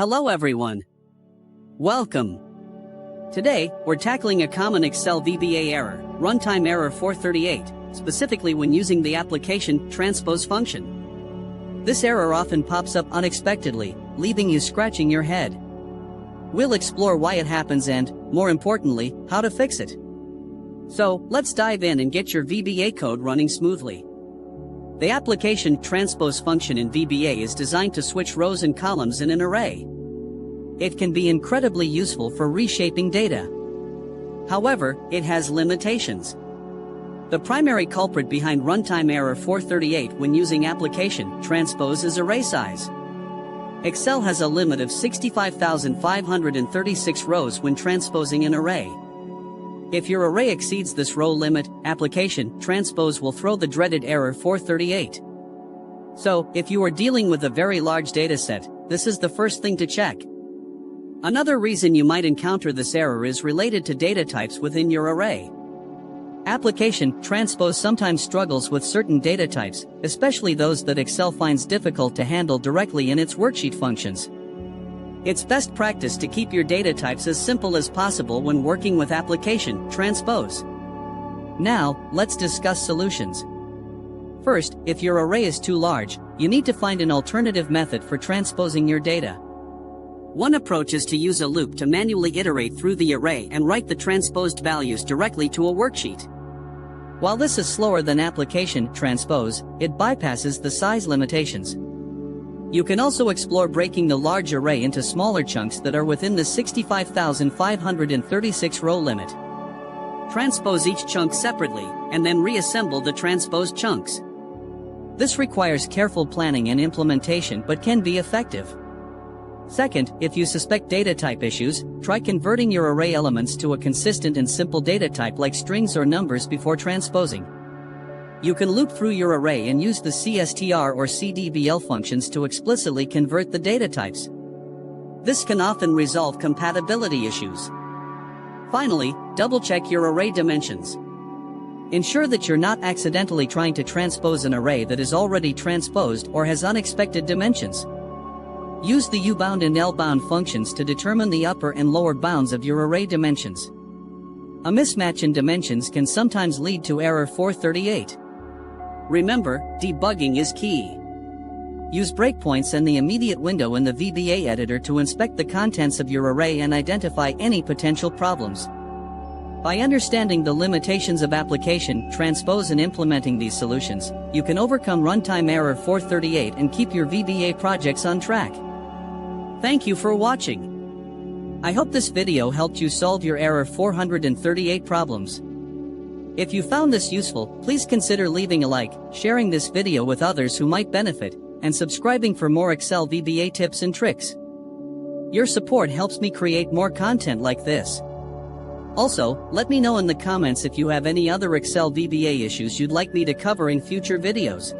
Hello everyone. Welcome. Today, we're tackling a common Excel VBA error, Runtime Error 438, specifically when using the Application.Transpose function. This error often pops up unexpectedly, leaving you scratching your head. We'll explore why it happens and, more importantly, how to fix it. So, let's dive in and get your VBA code running smoothly. The Application.Transpose function in VBA is designed to switch rows and columns in an array. It can be incredibly useful for reshaping data. However, it has limitations. The primary culprit behind Runtime Error 438 when using Application.Transpose is array size. Excel has a limit of 65,536 rows when transposing an array. If your array exceeds this row limit, Application.Transpose will throw the dreaded error 438. So, if you are dealing with a very large dataset, this is the first thing to check. Another reason you might encounter this error is related to data types within your array. Application.Transpose sometimes struggles with certain data types, especially those that Excel finds difficult to handle directly in its worksheet functions. It's best practice to keep your data types as simple as possible when working with Application.Transpose. Now, let's discuss solutions. First, if your array is too large, you need to find an alternative method for transposing your data. One approach is to use a loop to manually iterate through the array and write the transposed values directly to a worksheet. While this is slower than Application.Transpose, it bypasses the size limitations. You can also explore breaking the large array into smaller chunks that are within the 65,536 row limit. Transpose each chunk separately, and then reassemble the transposed chunks. This requires careful planning and implementation but can be effective. Second, if you suspect data type issues, try converting your array elements to a consistent and simple data type like strings or numbers before transposing. You can loop through your array and use the CSTR or CDBL functions to explicitly convert the data types. This can often resolve compatibility issues. Finally, double-check your array dimensions. Ensure that you're not accidentally trying to transpose an array that is already transposed or has unexpected dimensions. Use the U-bound and L-bound functions to determine the upper and lower bounds of your array dimensions. A mismatch in dimensions can sometimes lead to error 438. Remember, debugging is key. Use breakpoints and the immediate window in the VBA editor to inspect the contents of your array and identify any potential problems. By understanding the limitations of Application.Transpose and implementing these solutions, you can overcome Runtime Error 438 and keep your VBA projects on track. Thank you for watching. I hope this video helped you solve your error 438 problems. If you found this useful, please consider leaving a like, sharing this video with others who might benefit, and subscribing for more Excel VBA tips and tricks. Your support helps me create more content like this. Also, let me know in the comments if you have any other Excel VBA issues you'd like me to cover in future videos.